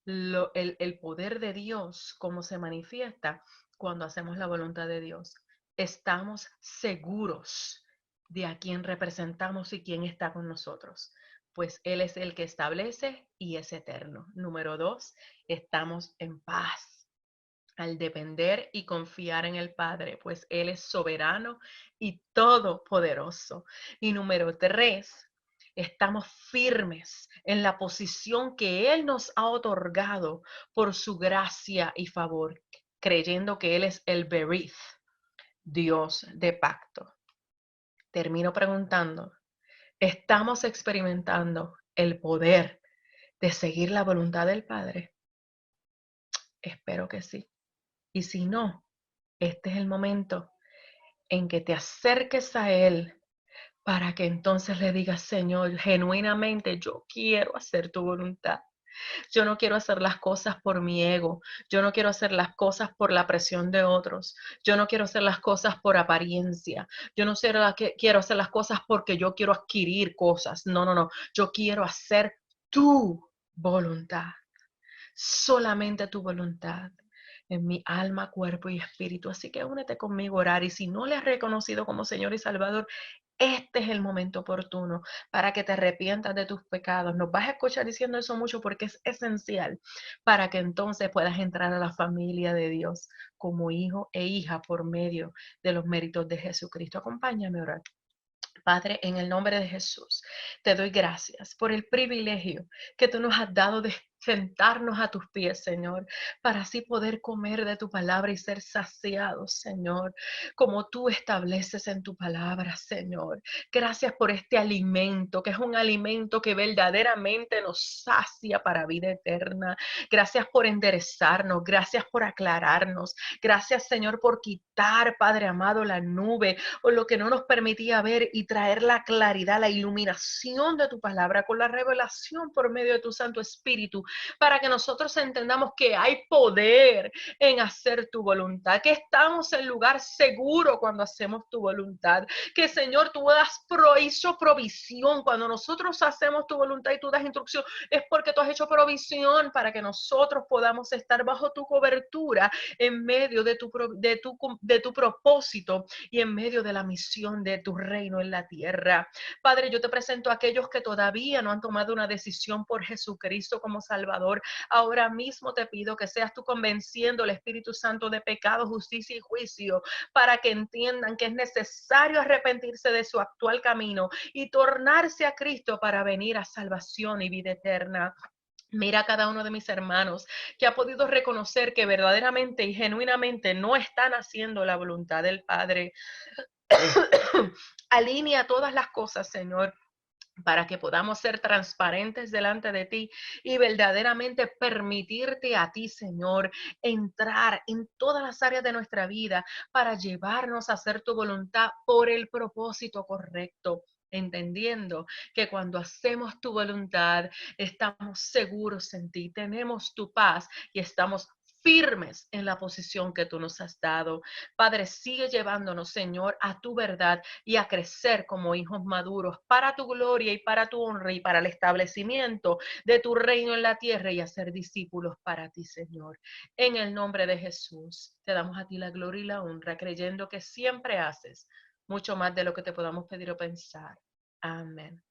el poder de Dios, cómo se manifiesta cuando hacemos la voluntad de Dios. Estamos seguros de a quién representamos y quién está con nosotros, pues Él es el que establece y es eterno. Número dos, estamos en paz al depender y confiar en el Padre, pues Él es soberano y todopoderoso. Y número tres, estamos firmes en la posición que Él nos ha otorgado por su gracia y favor, creyendo que Él es el Berith, Dios de pacto. Termino preguntando, ¿estamos experimentando el poder de seguir la voluntad del Padre? Espero que sí. Y si no, este es el momento en que te acerques a Él para que entonces le digas, Señor, genuinamente yo quiero hacer tu voluntad. Yo no quiero hacer las cosas por mi ego. Yo no quiero hacer las cosas por la presión de otros. Yo no quiero hacer las cosas por apariencia. Yo no quiero hacer las cosas porque yo quiero adquirir cosas. No, no, no. Yo quiero hacer tu voluntad. Solamente tu voluntad en mi alma, cuerpo y espíritu. Así que únete conmigo a orar. Y si no le has reconocido como Señor y Salvador, este es el momento oportuno para que te arrepientas de tus pecados. Nos vas a escuchar diciendo eso mucho porque es esencial para que entonces puedas entrar a la familia de Dios como hijo e hija por medio de los méritos de Jesucristo. Acompáñame a orar. Padre, en el nombre de Jesús, te doy gracias por el privilegio que tú nos has dado de sentarnos a tus pies, Señor, para así poder comer de tu palabra y ser saciados, Señor, como tú estableces en tu palabra, Señor. Gracias por este alimento, que es un alimento que verdaderamente nos sacia para vida eterna. Gracias por enderezarnos, gracias por aclararnos. Gracias, Señor, por quitar, Padre amado, la nube o lo que no nos permitía ver y traer la claridad, la iluminación de tu palabra con la revelación por medio de tu Santo Espíritu, para que nosotros entendamos que hay poder en hacer tu voluntad, que estamos en lugar seguro cuando hacemos tu voluntad, que Señor, tú hizo provisión cuando nosotros hacemos tu voluntad y tú das instrucción, es porque tú has hecho provisión para que nosotros podamos estar bajo tu cobertura en medio de tu propósito y en medio de la misión de tu reino en la tierra. Padre, yo te presento a aquellos que todavía no han tomado una decisión por Jesucristo como Salvador. Ahora mismo te pido que seas tú convenciendo al Espíritu Santo de pecado, justicia y juicio, para que entiendan que es necesario arrepentirse de su actual camino y tornarse a Cristo para venir a salvación y vida eterna. Mira a cada uno de mis hermanos que ha podido reconocer que verdaderamente y genuinamente no están haciendo la voluntad del Padre. Alinea todas las cosas, Señor, para que podamos ser transparentes delante de ti y verdaderamente permitirte a ti, Señor, entrar en todas las áreas de nuestra vida para llevarnos a hacer tu voluntad por el propósito correcto. Entendiendo que cuando hacemos tu voluntad, estamos seguros en ti, tenemos tu paz y estamos firmes en la posición que tú nos has dado. Padre, sigue llevándonos, Señor, a tu verdad y a crecer como hijos maduros para tu gloria y para tu honra y para el establecimiento de tu reino en la tierra y a ser discípulos para ti, Señor. En el nombre de Jesús, te damos a ti la gloria y la honra, creyendo que siempre haces mucho más de lo que te podamos pedir o pensar. Amén.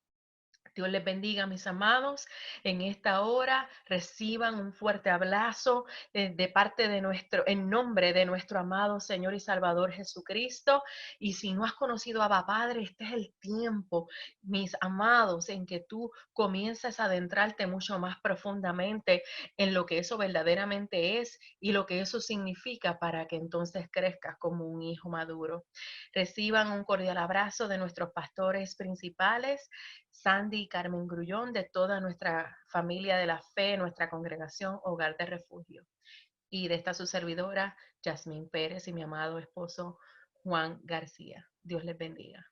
Dios les bendiga, mis amados. En esta hora reciban un fuerte abrazo de parte de en nombre de nuestro amado Señor y Salvador Jesucristo. Y si no has conocido a Abba Padre, este es el tiempo, mis amados, en que tú comiences a adentrarte mucho más profundamente en lo que eso verdaderamente es y lo que eso significa para que entonces crezcas como un hijo maduro. Reciban un cordial abrazo de nuestros pastores principales, Sandy y Carmen Grullón, de toda nuestra familia de la fe, nuestra congregación Hogar de Refugio. Y de esta su servidora, Yasmín Pérez, y mi amado esposo Juan García. Dios les bendiga.